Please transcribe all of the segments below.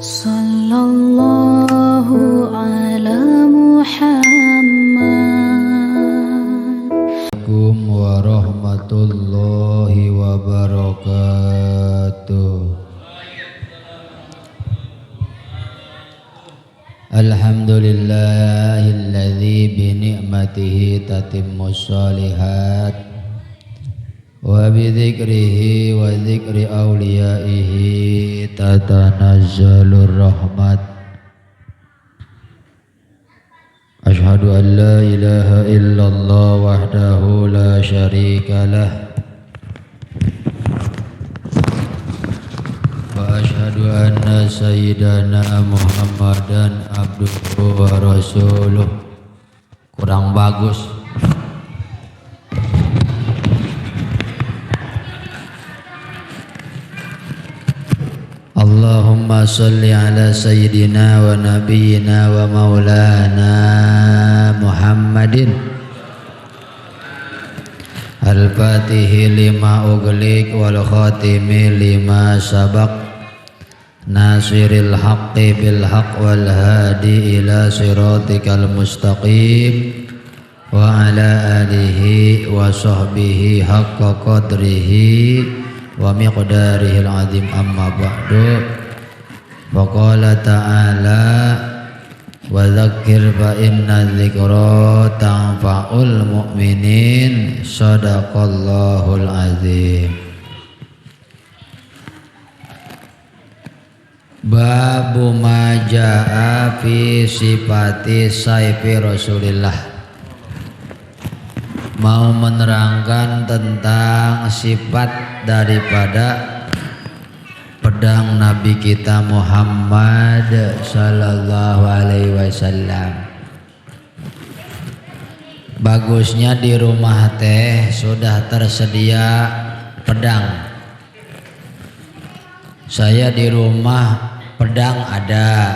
Sallallahu ala Muhammad. Assalamualaikum warahmatullahi wabarakatuh. Alhamdulillahilladzi bi ni'matihi tatimmus shalihat wa bi dzikrihi wa dzikri awliyaihi tatanazzalur rahmat. Ashhadu an la ilaha illallah wahdahu la syarika lah wa ashhadu anna sayyidana Muhammadan abduhu wa rasuluh. Kurang bagus. Allahumma salli ala sayyidina wa nabiyyina wa maulana Muhammadin al-fatihi lima ughliq wal khatimi lima sabaq nasiril haqqi bil haqq wal hadi ila siratikal mustaqim wa ala alihi wa sahbihi haqqa qadrihi wa miqdarihil azim. Amma ba'du. Wa qala ta'ala wa dzakkir fa inna dzikra tanfa'ul mu'minin. Shadaqallahul azim. Babu ma jaa fi sifati sayfi Rasulillah. Mau menerangkan tentang sifat daripada pedang Nabi kita Muhammad sallallahu alaihi wasallam. Bagusnya di rumah teh sudah tersedia pedang. Saya di rumah pedang ada,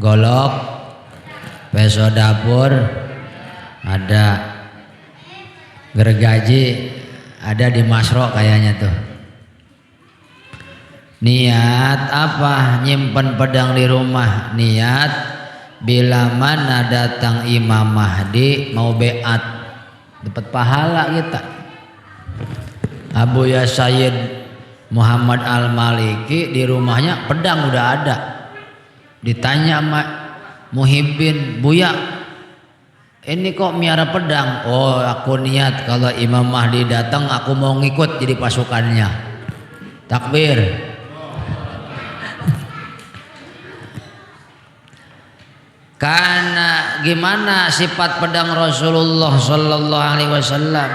golok, pisau dapur ada, gergaji ada di masro kayaknya tuh. Niat apa nyimpen pedang di rumah? Niat bila mana datang Imam Mahdi mau beat, dapat pahala kita. Abu Ya Sayyid Muhammad Al-Maliki di rumahnya pedang udah ada. Ditanya sama Muhibbin, Buya, ini kok miara pedang? Oh, aku niat kalau Imam Mahdi datang aku mau ngikut jadi pasukannya. Takbir. Karena gimana sifat pedang Rasulullah sallallahu alaihi wasallam?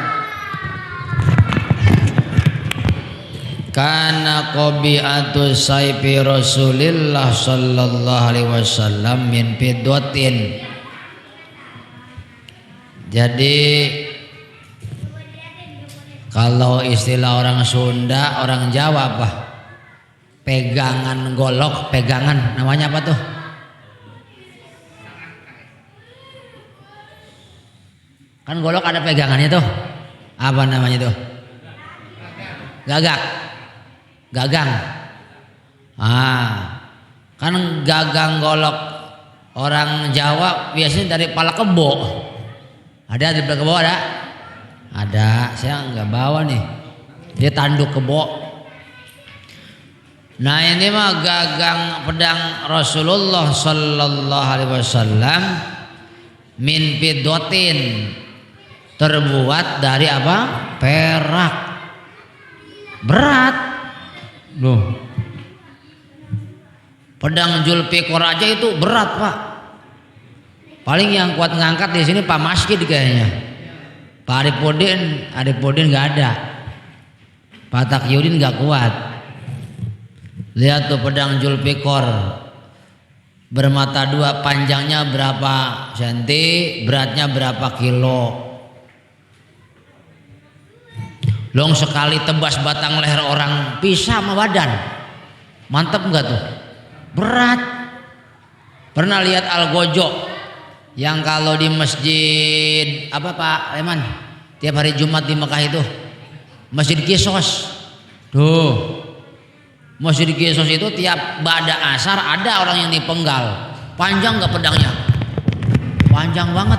Kana qabi'atu sayfi Rasulillah sallallahu alaihi wasallam min fiddatin. Jadi kalau istilah orang Sunda, orang Jawa apa? Pegangan golok, pegangan namanya apa tuh? Kan golok ada pegangannya tuh. Apa namanya tuh? Gagak. Gagang. Kan gagang golok orang Jawa biasanya dari pala kebo. Ada di belakang kebo ada? Ada, saya nggak bawa nih. Dia tanduk kebo. Nah ini mah gagang pedang Rasulullah sallallahu alaihi wasallam min fiddatin, terbuat dari apa? Perak. Berat. Loh. Pedang Zulfikar aja itu berat, Pak. Paling yang kuat ngangkat di sini Pak Maskid kayaknya. Pak Arifudin nggak ada. Pak Takyudin nggak kuat. Lihat tuh pedang Zulfikar, bermata dua, panjangnya berapa senti, beratnya berapa kilo. Long sekali tebas batang leher orang pisah sama badan. Mantap nggak tuh? Berat. Pernah lihat Al-Gojo yang kalau di masjid apa Pak Leman tiap hari Jumat di Mekah itu, Masjid Kisos tuh Masjid Kisos itu tiap ba'da asar ada orang yang dipenggal. Panjang nggak pedangnya? Panjang banget.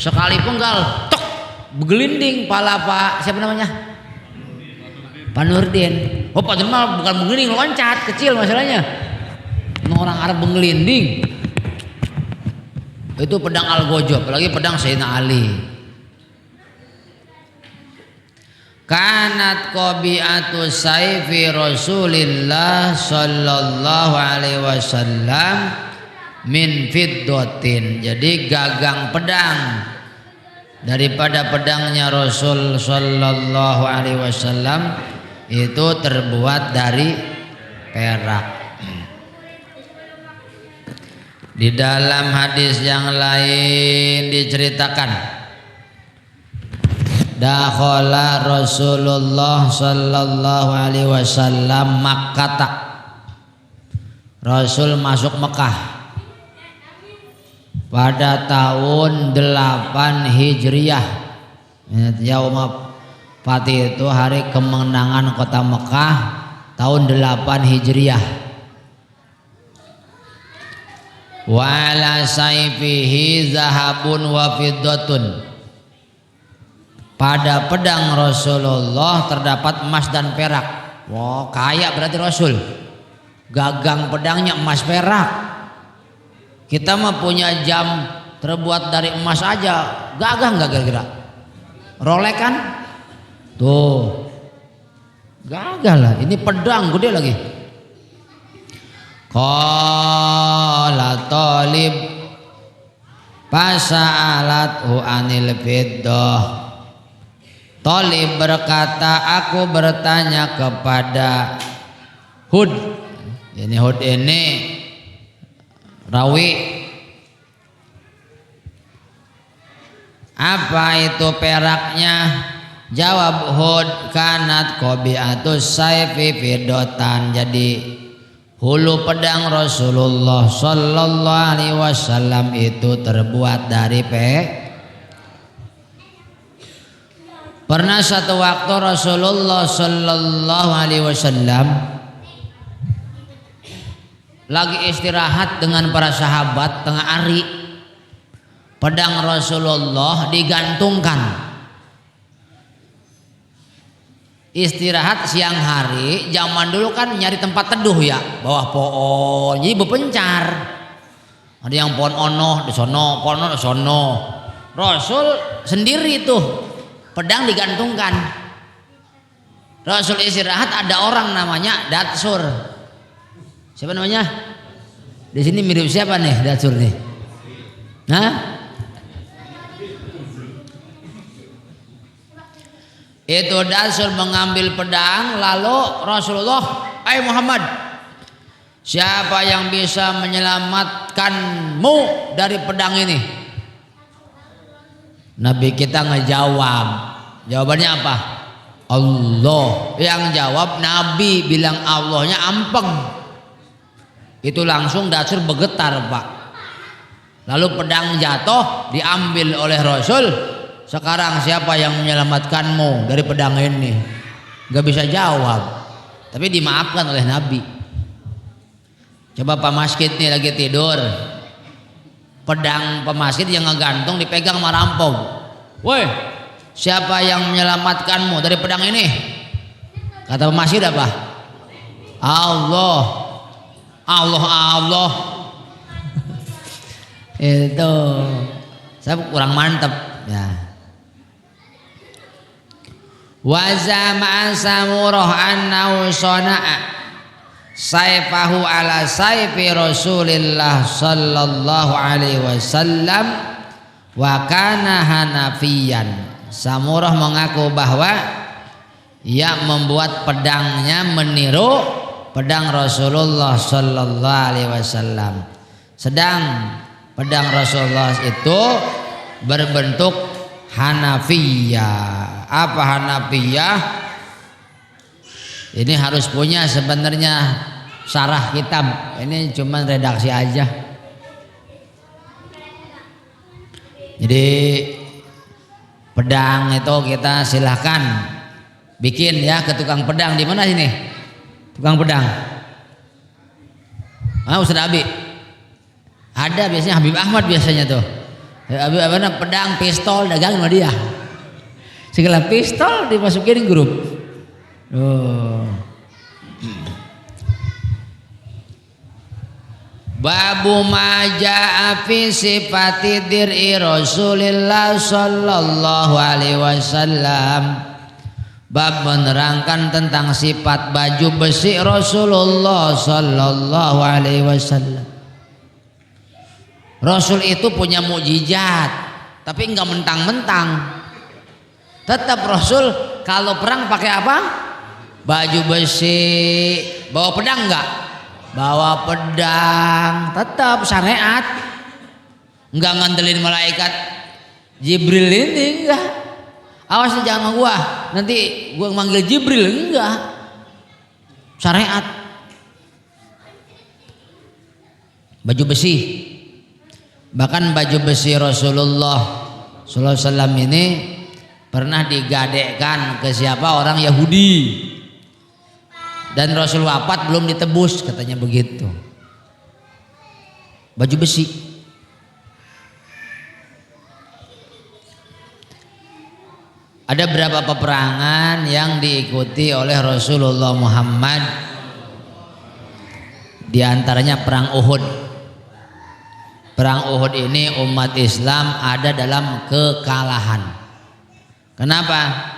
Sekali penggal, tok, bergelinding pala Pak siapa namanya? Pak Nurdin. Oh Pak Nurdin mah bukan bergelinding, loncat, kecil masalahnya. Orang Arab bergelinding. Itu pedang Al-Ghajab, apalagi pedang Sayyidina Ali. Kanat qabi'atu sayfi Rasulillah sallallahu alaihi wasallam min fiddatin. Jadi gagang pedang daripada pedangnya Rasul sallallahu alaihi wasallam itu terbuat dari perak. Di dalam hadis yang lain diceritakan dakhala Rasulullah sallallahu alaihi wasallam Makkah. Rasul masuk Mekah pada tahun 8 Hijriah. Yaum Fatih itu hari kemenangan kota Mekah tahun 8 Hijriah. Wa ala sayfihi zahabun wa fiddatun. Pada pedang Rasulullah terdapat emas dan perak. Wah, kaya berarti Rasul. Gagang pedangnya emas perak. Kita mah punya jam terbuat dari emas aja. Gagah nggak kira-kira? Rolex kan? Tuh. Gagah lah. Ini pedang gede lagi. Qala talib fasa'alathu anil fiddah. Talib berkata, aku bertanya kepada Hud. Ini Hud ini rawi. Apa itu peraknya? Jawab Hud, kanat qabi'atus sayfi fiddatan. Jadi hulu pedang Rasulullah sallallahu alaihi wasallam itu terbuat dari perak. Pernah satu waktu Rasulullah sallallahu alaihi wasallam lagi istirahat dengan para sahabat tengah hari. Pedang Rasulullah digantungkan. Istirahat siang hari, zaman dulu kan nyari tempat teduh ya, bawah pohon. Jadi berpencar. Ada yang pohon ono di sono, pohon ono di sono. Rasul sendiri tuh. Pedang digantungkan. Rasul istirahat, ada orang namanya Datsur. Siapa namanya? Di sini mirip siapa nih Datsur nih? Hah? Itu Datsur mengambil pedang, lalu Rasulullah, "Hai Muhammad, siapa yang bisa menyelamatkanmu dari pedang ini?" Nabi kita ngejawab. Jawabannya apa? Allah. Yang jawab Nabi, bilang Allahnya ampeng. Itu langsung Datsur bergetar, Pak. Lalu pedang jatuh, diambil oleh Rasul. Sekarang siapa yang menyelamatkanmu dari pedang ini? Gak bisa jawab. Tapi dimaafkan oleh Nabi. Coba Pak Masjid nih lagi tidur. Pedang pemasjid yang ngegantung dipegang sama rampok. Woi, siapa yang menyelamatkanmu dari pedang ini? Kata pemasjid apa? Allah. Allah, Allah. Itu saya kurang mantep ya. Wa zama'a Samurah annahu sana'a sayfahu ala sayfi Rasulillah sallallahu alaihi wasallam wa kana hanafiyan. Samurah mengaku bahwa ia membuat pedangnya meniru pedang Rasulullah sallallahu alaihi wasallam. Sedang pedang Rasulullah itu berbentuk Hanafiyah. Apa Hanafiyah? Ini harus punya sebenarnya syarah kitab. Ini cuma redaksi aja. Jadi pedang itu kita silahkan bikin ya ke tukang pedang di mana sini? Tukang pedang. Ustaz Abi. Ada biasanya Habib Ahmad biasanya tuh. Habib Ahmad pedang, pistol dagang sama dia. Segala pistol dimasukin grup. Babu maja'a fi sifati dir'i Rasulillah sallallahu alaihi wasallam. Bab menerangkan tentang sifat baju besi Rasulullah sallallahu alaihi wasallam. Rasul itu punya mukjizat, tapi enggak mentang-mentang. Tetap Rasul kalau perang pakai apa? Baju besi. Bawa pedang enggak? Bawa pedang, tetap syariat. Enggak ngandelin malaikat Jibril ini, enggak. Awas jangan sama gua, nanti gua manggil Jibril, enggak. Syariat. Baju besi. Bahkan baju besi Rasulullah sallallahu alaihi wasallam ini pernah digadekkan ke siapa? Orang Yahudi. Dan Rasul wafat belum ditebus, katanya begitu. Baju besi. Ada berapa peperangan yang diikuti oleh Rasulullah Muhammad? Di antaranya perang Uhud. Perang Uhud ini umat Islam ada dalam kekalahan. Kenapa?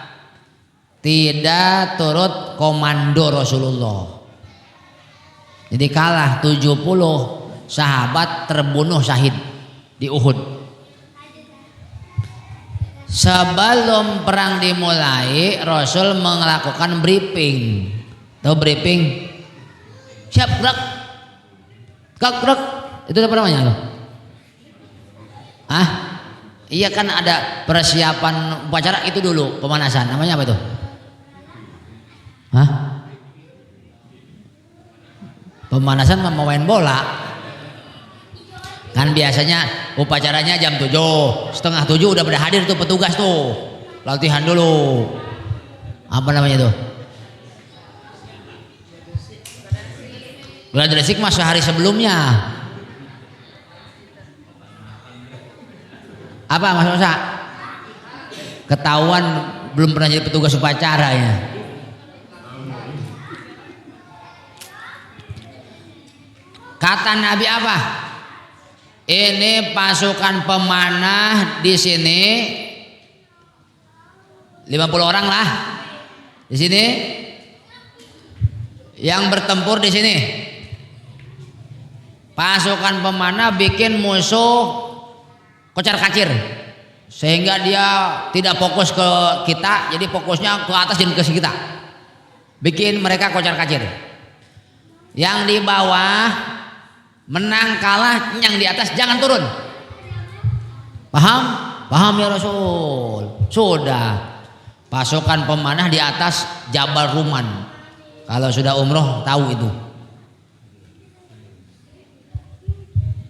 Tidak turut komando Rasulullah. Jadi kalah, 70 sahabat terbunuh syahid di Uhud. Sebelum perang dimulai, Rasul melakukan briefing. Tahu briefing? Siap gerak. Gerak. Itu apa namanya loh? Iya kan ada persiapan upacara itu dulu, pemanasan. Namanya apa itu? Pemanasan mau main bola. Kan biasanya upacaranya jam 7, setengah 7 udah pada hadir tuh petugas tuh. Latihan dulu. Apa namanya tuh? Gladi resik mah sehari sebelumnya. Apa Mas Musa? Ketahuan belum pernah jadi petugas upacara ya. Kata Nabi apa? Ini pasukan pemanah di sini 50 orang lah. Di sini yang bertempur di sini. Pasukan pemanah bikin musuh kocar-kacir sehingga dia tidak fokus ke kita, jadi fokusnya ke atas dan ke kita. Bikin mereka kocar-kacir. Yang di bawah menang kalah, yang di atas jangan turun. Paham? Paham ya Rasul. Sudah. Pasukan pemanah di atas Jabal Ruman. Kalau sudah umroh tahu itu.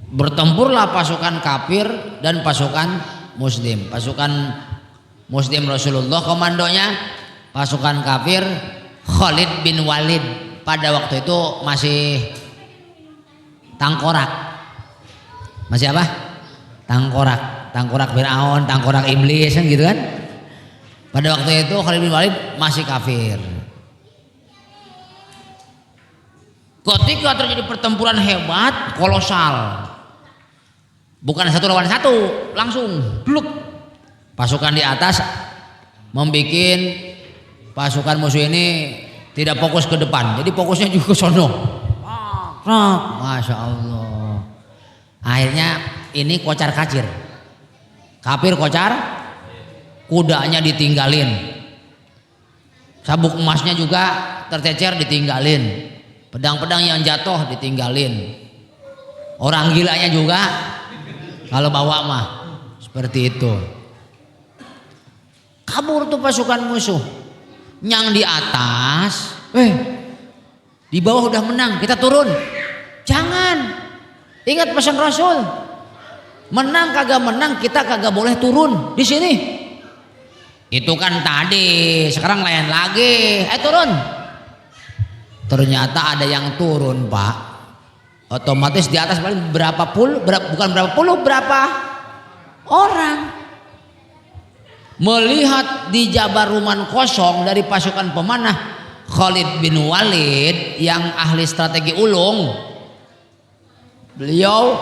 Bertempurlah pasukan kafir dan pasukan muslim. Pasukan muslim Rasulullah komandonya, pasukan kafir Khalid bin Walid. Pada waktu itu masih tangkorak. Masih apa? Tangkorak. Tangkorak Fir'aun, tangkorak iblis kan gitu kan. Pada waktu itu Khalid bin Walid masih kafir. Ketika terjadi pertempuran hebat, kolosal. Bukan satu lawan satu, langsung bluk. Pasukan di atas membuat pasukan musuh ini tidak fokus ke depan. Jadi fokusnya juga ke sono. Masya Allah. Akhirnya ini kocar kacir. Kafir kocar, kudanya ditinggalin, sabuk emasnya juga tercecer ditinggalin, pedang-pedang yang jatuh ditinggalin, orang gilanya juga kalau bawa mah seperti itu. Kabur tuh pasukan musuh. Yang di atas, di bawah udah menang, kita turun. Jangan. Ingat pesan Rasul. Menang kagak menang, kita kagak boleh turun di sini. Itu kan tadi, sekarang lain lagi. Turun. Ternyata ada yang turun, Pak. Otomatis di atas paling berapa orang. Melihat di Jabaruman kosong dari pasukan pemanah Khalid bin Walid yang ahli strategi ulung, beliau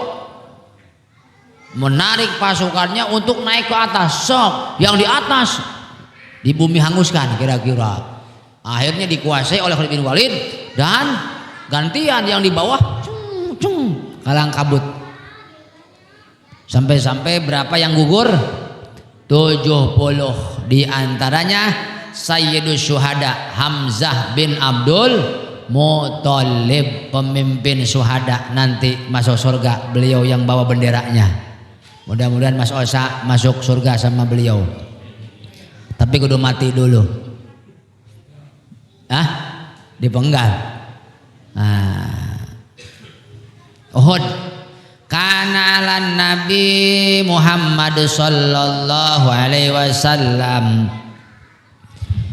menarik pasukannya untuk naik ke atas. Sok yang di atas di bumi hanguskan kira-kira. Akhirnya dikuasai oleh Khalid bin Walid dan gantian yang di bawah kalang kabut. Sampai-sampai berapa yang gugur? 70, di antaranya Sayyidus Syuhada Hamzah bin Abdul Muthalib, pemimpin syuhada nanti masuk surga, beliau yang bawa benderanya. Mudah-mudahan Mas Osa masuk surga sama beliau. Tapi kudu mati dulu. Dipenggal. Uhud. Kana lan Nabi Muhammad sallallahu alaihi wasallam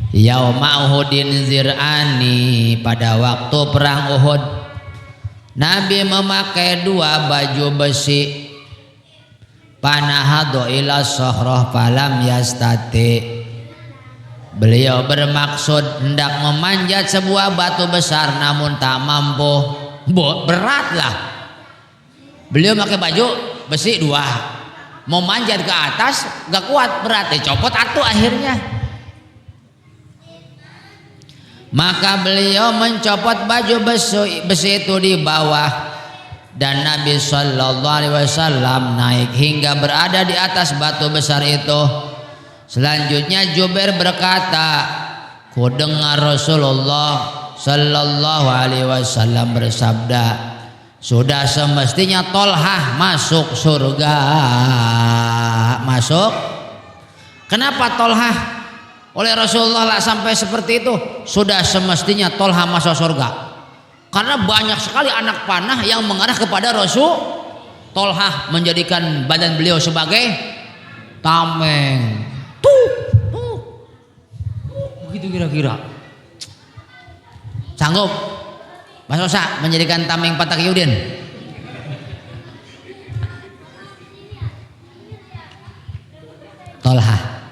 yauma Uhudin zir'ani, pada waktu perang Uhud Nabi memakai 2 baju besi. Panahadu ila sohroh falam yastati, beliau bermaksud hendak memanjat sebuah batu besar namun tak mampu. Berat lah. Beliau pakai baju besi 2, mau manjat ke atas gak kuat, berat, dicopot atuh akhirnya. Maka beliau mencopot baju besi itu di bawah, dan Nabi Sallallahu Alaihi Wasallam naik hingga berada di atas batu besar itu. Selanjutnya Jubair berkata, ku dengar Rasulullah Sallallahu Alaihi Wasallam bersabda, sudah semestinya Tolhah masuk surga. Masuk. Kenapa Tolhah oleh Rasulullah lah sampai seperti itu? Sudah semestinya Tolhah masuk surga. Karena banyak sekali anak panah yang mengarah kepada Rasul. Tolhah menjadikan badan beliau sebagai tameng. Begitu kira-kira. Sanggup Mas Osa menjadikan tameng Pak Taqiyuddin? Tolhah.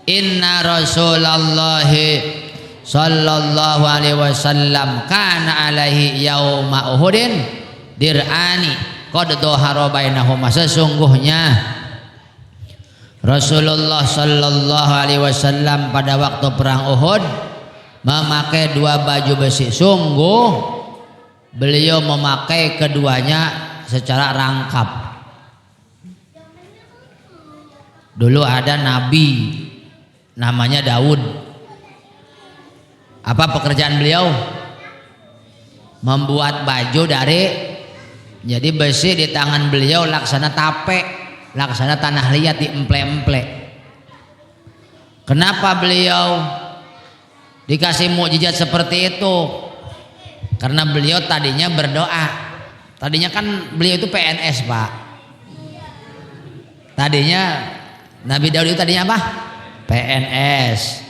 Inna Rasulallahi sallallahu alaihi wasallam kana alaihi yauma Uhudin dir'ani qad dhahara bainahuma, sesungguhnya Rasulullah sallallahu alaihi wasallam pada waktu perang Uhud memakai 2 baju besi. Sungguh beliau memakai keduanya secara rangkap. Dulu ada nabi namanya Daud. Apa pekerjaan beliau? Membuat baju jadi besi di tangan beliau laksana tape, laksana tanah liat diemple-emple. Kenapa beliau dikasih mukjizat seperti itu? Karena beliau tadinya berdoa. Tadinya kan beliau itu PNS, Pak. Tadinya Nabi Daud itu tadinya apa? PNS.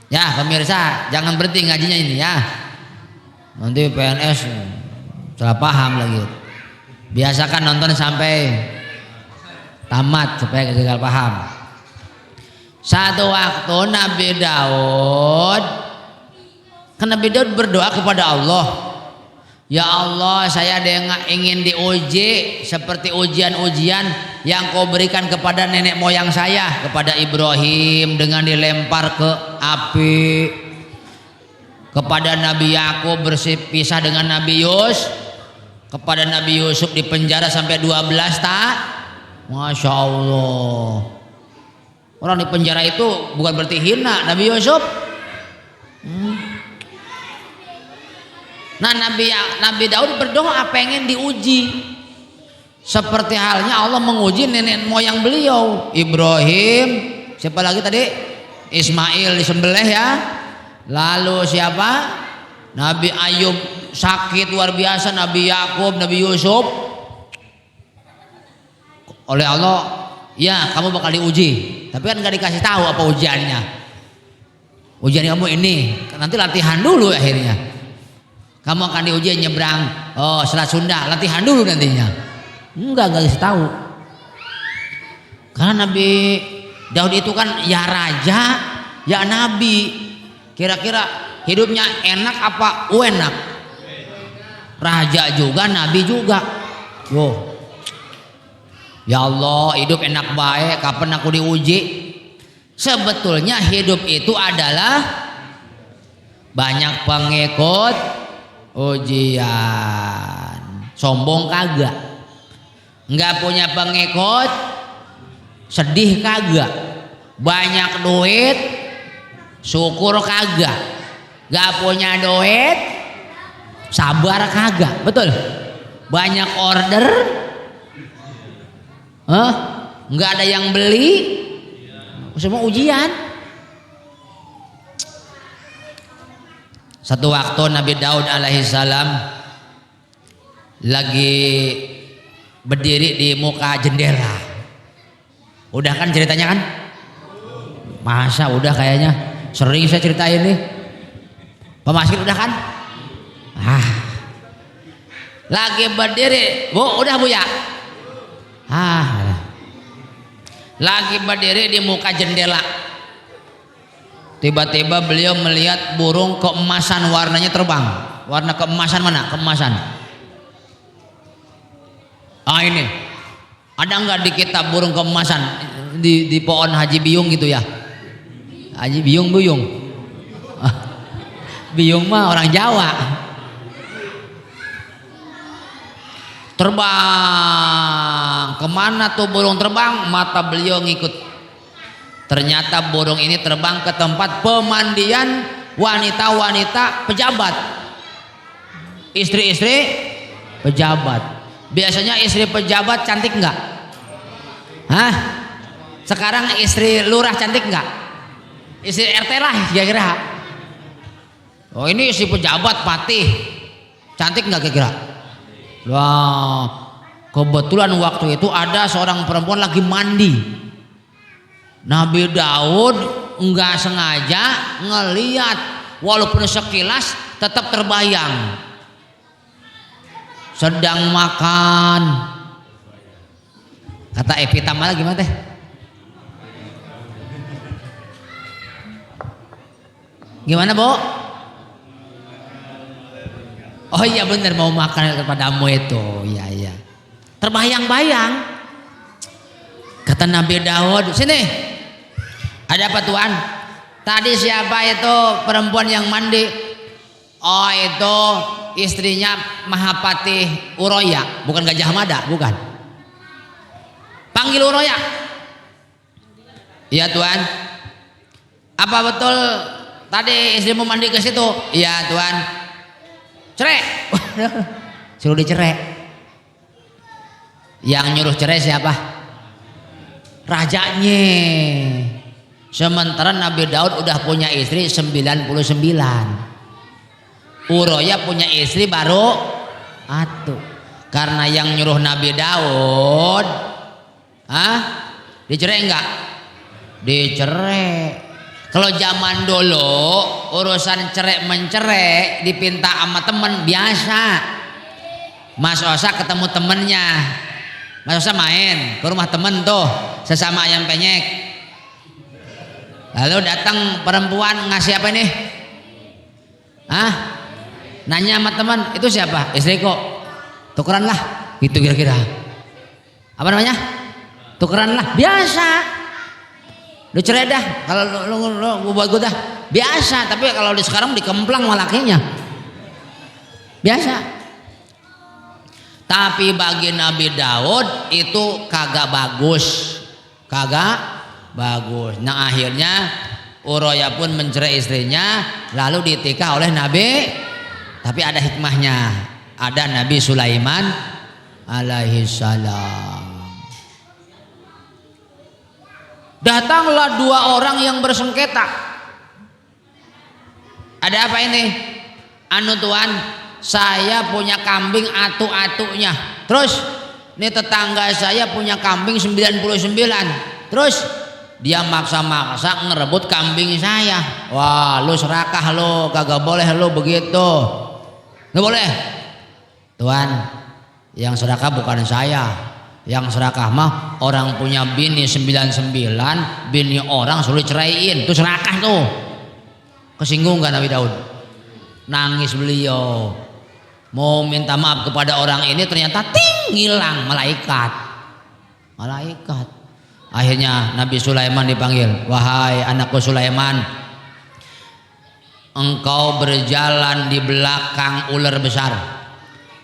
Ya pemirsa, jangan berhenti ngajinya ini ya. Nanti PNS salah paham lagi. Biasakan nonton sampai tamat supaya gagal paham. Satu waktu Nabi Daud berdoa kepada Allah, ya Allah, saya ingin diuji seperti ujian-ujian yang kau berikan kepada nenek moyang saya, kepada Ibrahim dengan dilempar ke api, kepada Nabi Yakub berpisah dengan Nabi Yusuf, kepada Nabi Yusuf di penjara sampai 12 tak? Masya Allah. Orang di penjara itu bukan berarti hina Nabi Yusuf. Nah Nabi Daud berdoa pengen diuji. Seperti halnya Allah menguji nenek moyang beliau, Ibrahim, siapa lagi tadi? Ismail disembelih ya. Lalu siapa? Nabi Ayub sakit luar biasa, Nabi Yakub, Nabi Yusuf. Oleh Allah, ya kamu bakal diuji. Tapi kan gak dikasih tahu apa ujiannya. Ujian kamu ini, nanti latihan dulu akhirnya. Kamu akan diuji nyebrang Selat Sunda, latihan dulu nantinya. Enggak dikasih tahu. Karena Nabi Daud itu kan ya raja, ya nabi. Kira-kira hidupnya enak apa enak? Raja juga, nabi juga. Ya Allah, hidup enak baik, kapan aku diuji? Sebetulnya hidup itu adalah banyak pengikut, ujian. Sombong kagak, nggak punya pengikut, sedih kagak. Banyak duit, syukur kagak. Nggak punya duit, sabar kagak. Betul. Banyak order, nggak ada yang beli, semua ujian. Satu waktu Nabi Daud alaihissalam lagi berdiri di muka jendela. Udah kan ceritanya kan? Masa udah, kayaknya sering saya ceritain nih. Pak Maskin udah kan? Lagi berdiri, Bu, udah Bu ya? Lagi berdiri di muka jendela. Tiba-tiba beliau melihat burung keemasan, warnanya terbang. Warna keemasan mana? Keemasan. Ini. Ada nggak di kitab burung keemasan di pohon Haji Biyung gitu ya? Haji Biyung. Biyung mah orang Jawa. Terbang kemana tuh burung terbang? Mata beliau ngikut. Ternyata burung ini terbang ke tempat pemandian wanita-wanita pejabat, istri-istri pejabat. Biasanya istri pejabat cantik nggak? Sekarang istri lurah cantik nggak? Istri RT lah kira-kira. Ini istri pejabat patih, cantik nggak kira-kira? Wah, kebetulan waktu itu ada seorang perempuan lagi mandi. Nabi Daud nggak sengaja ngeliat, walaupun sekilas tetap terbayang. Sedang makan. Kata Evita malah gimana teh? Gimana Bu? Oh iya bener, mau makan kepadamu itu. Iya. Terbayang-bayang. Kata Nabi Daud, sini. Ada apa Tuhan? Tadi siapa itu perempuan yang mandi? Oh itu istrinya Mahapati Uroya. Bukan Gajah Mada, bukan. Panggil Uroya. Iya Tuhan. Apa betul tadi istrimu mandi ke situ? Iya Tuhan. Cerai. Suruh dicerai. Yang nyuruh cerai siapa? Rajanya. Sementara Nabi Daud udah punya istri 99. Uroya punya istri baru satu. Karena yang nyuruh Nabi Daud, dicerai enggak? Dicerai. Kalau zaman dulu urusan cerai mencerai dipinta sama temen biasa. Mas Osa ketemu temennya, Mas Osa main ke rumah temen tuh sesama ayam penyek. Lalu datang perempuan ngasih apa ini? Nanya sama teman, itu siapa? Istri kok. Tukeran lah, gitu kira-kira. Apa namanya? Tukeran lah, biasa. Lu cerai dah, kalau lu buat gue dah biasa. Tapi kalau di sekarang dikemplang sama lakinya, biasa. Tapi bagi Nabi Daud itu kagak bagus, Nah akhirnya Uroya pun mencerai istrinya, lalu ditikah oleh Nabi. Tapi ada hikmahnya, ada Nabi Sulaiman alaihissalam. Datanglah dua orang yang bersengketa. Ada apa ini? Tuan, saya punya kambing atu-atunya. Terus ini tetangga saya punya kambing 99. Terus dia maksa-maksa ngerebut kambing saya. Wah, lu serakah lu, kagak boleh lu begitu. Nggak boleh. Tuan, yang sedekah bukan saya. Yang sedekah mah orang punya bini 99, bini orang suruh ceraiin, itu sedekah tuh. Kesinggung kan Nabi Daud? Nangis beliau. Mau minta maaf kepada orang ini, ternyata hilang malaikat. Akhirnya Nabi Sulaiman dipanggil. Wahai anakku Sulaiman, engkau berjalan di belakang ular besar,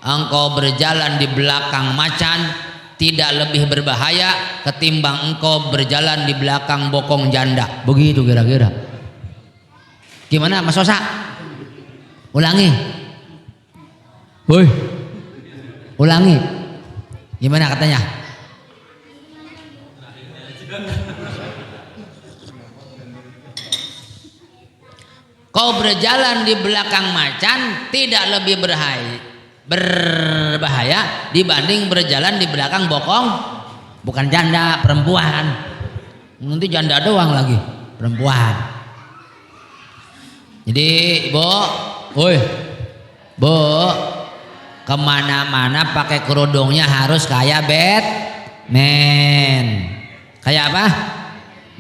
engkau berjalan di belakang macan, tidak lebih berbahaya ketimbang engkau berjalan di belakang bokong janda. Begitu kira-kira. Gimana Mas Sosa? Ulangi. Woi. Ulangi. Gimana katanya? Kau berjalan di belakang macan tidak lebih berbahaya dibanding berjalan di belakang bokong, bukan janda, perempuan. Nanti janda doang lagi, perempuan. Jadi Bu, kemana-mana pakai kerudungnya harus kayak Batman. Kayak apa?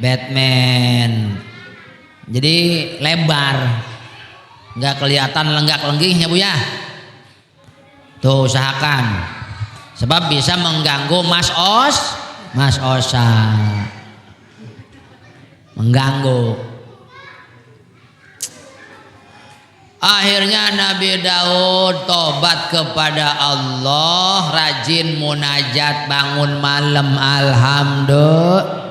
Batman. Jadi lebar, nggak kelihatan lenggak-lenggihnya Bu ya. Tuh usahakan, sebab bisa mengganggu Mas Osa, mengganggu. Akhirnya Nabi Daud tobat kepada Allah, rajin munajat bangun malam. Alhamdulillah.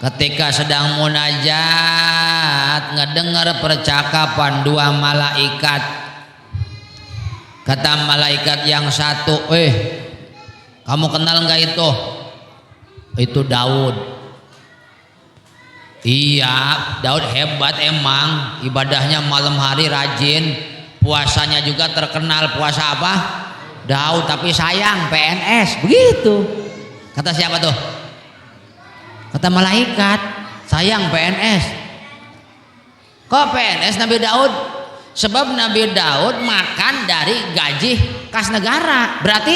Ketika sedang munajat, ngedengar percakapan dua malaikat. Kata malaikat yang satu, kamu kenal nggak itu? Itu Daud. Iya, Daud hebat emang, ibadahnya malam hari rajin, puasanya juga terkenal. Puasa apa? Daud, tapi sayang PNS, begitu. Kata siapa tuh? Kata malaikat, sayang PNS. Kok PNS Nabi Daud? Sebab Nabi Daud makan dari gaji kas negara, berarti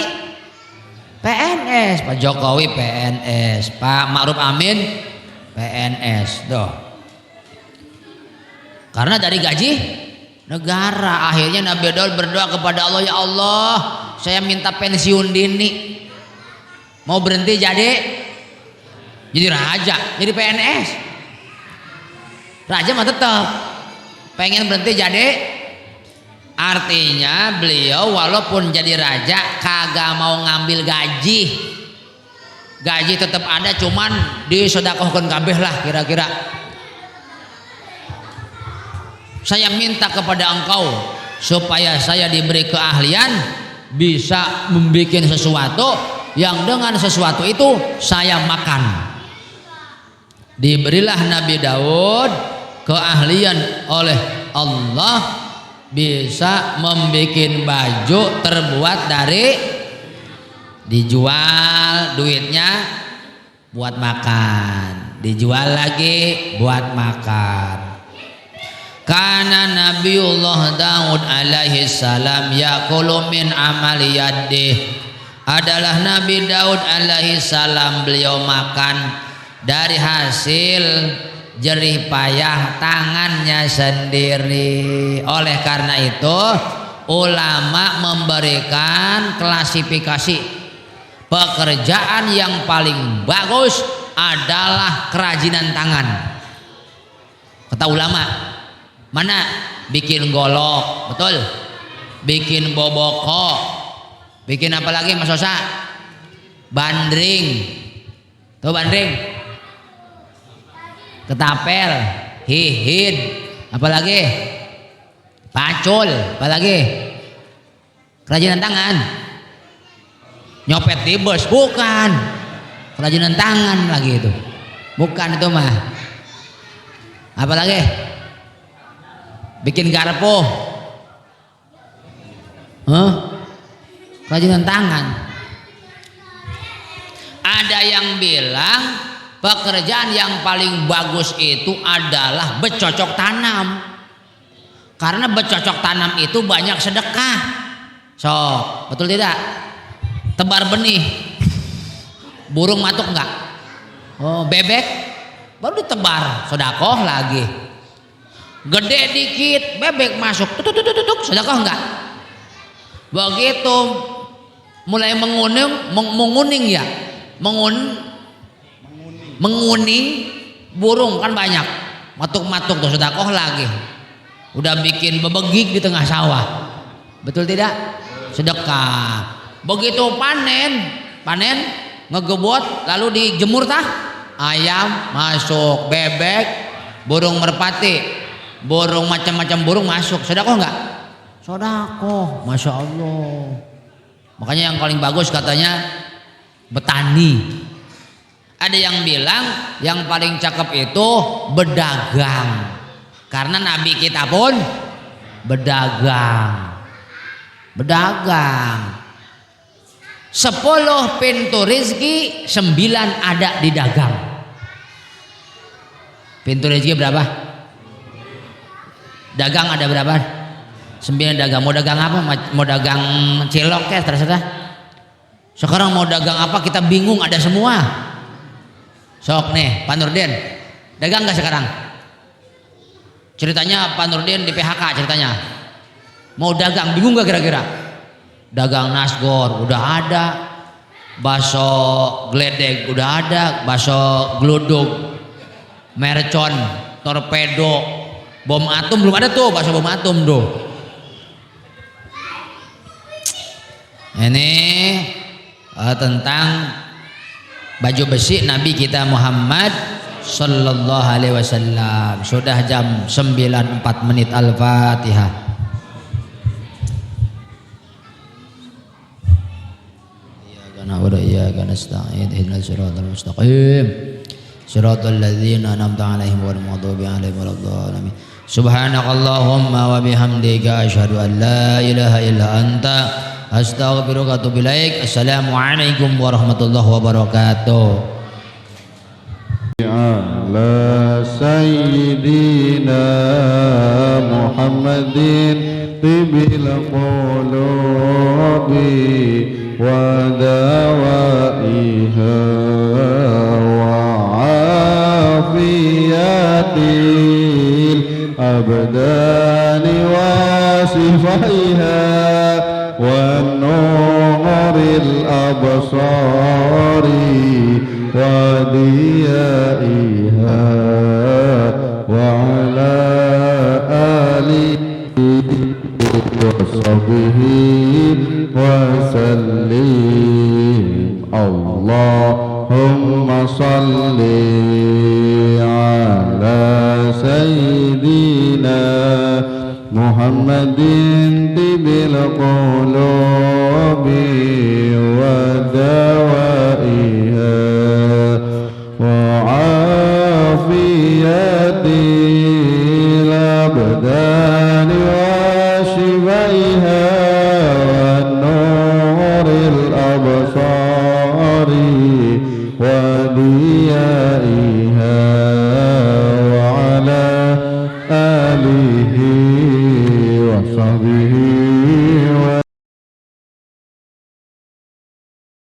PNS. Pak Jokowi PNS, Pak Ma'ruf Amin PNS, doh. Karena dari gaji negara. Akhirnya Nabi Daud berdoa kepada Allah, ya Allah, saya minta pensiun dini. Mau berhenti jadi raja, jadi PNS. Raja mah tetap pengen berhenti jadi. Artinya beliau walaupun jadi raja kagak mau ngambil gaji. Gaji tetap ada, cuman disedekahkan kabeh lah kira-kira. Saya minta kepada engkau supaya saya diberi keahlian bisa membuat sesuatu yang dengan sesuatu itu saya makan. Diberilah Nabi Daud keahlian oleh Allah bisa membuat baju terbuat dari, dijual duitnya buat makan, dijual lagi buat makan. Karena Nabiullah Daud alaihi salam yaqulu min amali yadih, adalah Nabi Daud alaihi salam beliau makan dari hasil jerih payah tangannya sendiri. Oleh karena itu ulama memberikan klasifikasi pekerjaan yang paling bagus adalah kerajinan tangan. Kata ulama, mana bikin golok, betul? Bikin boboko, bikin apa lagi Mas Sosa? Bandring, tuh bandring, ketapel, hihid, apa lagi? Pacul, apa lagi? Kerajinan tangan. Nyopet di bus, bukan. Kerajinan tangan lagi itu, bukan itu mah. Apa lagi? Bikin garpu, kerajinan tangan. Ada yang bilang pekerjaan yang paling bagus itu adalah bercocok tanam. Karena bercocok tanam itu banyak sedekah. So, betul tidak? Tebar benih, burung matuk enggak? Oh, bebek baru ditebar, sedekah lagi. Gede dikit, bebek masuk, tutuk, sedekah enggak? Begitu mulai menguning ya, menguning burung kan banyak, matuk-matuk tuh sedekah lagi. Udah bikin bebegik di tengah sawah, betul tidak? Sedekah. Begitu panen ngegebot lalu dijemur tah, ayam masuk, bebek, burung merpati, burung macam-macam burung masuk, sedekah enggak? Sedekah, masya Allah. Makanya yang paling bagus katanya betani. Ada yang bilang yang paling cakep itu berdagang. Karena Nabi kita pun berdagang. 10 pintu rezeki, 9 ada di dagang. Pintu rezeki berapa? Dagang ada berapa? 9 dagang. Mau dagang apa? Mau dagang cilok ya terserah. Sekarang mau dagang apa kita bingung, ada semua. Sok nih Pak Nurdin, dagang gak sekarang? Ceritanya Pak Nurdin di PHK ceritanya. Mau dagang, bingung gak kira-kira? Dagang nasgor udah ada, bakso geledek udah ada, bakso gludug, mercon, torpedo, bom atom belum ada tuh, bakso bom atom tuh. Ini tentang baju besi Nabi kita Muhammad sallallahu alaihi wasallam. Sudah jam 9.04 Al-Fatihah. Iyyaka na'budu wa iyyaka nasta'in. Ihdinas siratal mustaqim. Siratal ladzina an'amta 'alaihim ghairil maghdubi 'alaihim waladdallin. Subhanakallahumma wa bihamdika asyhadu an la ilaha illa anta astaghfiruka wa atubu ilaik. Assalamualaikum warahmatullahi wabarakatuh. على سيدنا محمد طب القلوب ودوائها وعافية الأبدان وصفائها والنور الأبصار وديائها وعلى آله وصحبه وسلم. اللهم صل على سيدنا محمد طب القلوب ودوائها وعافية الأبدان وشفائها والنور الأبصار وديائها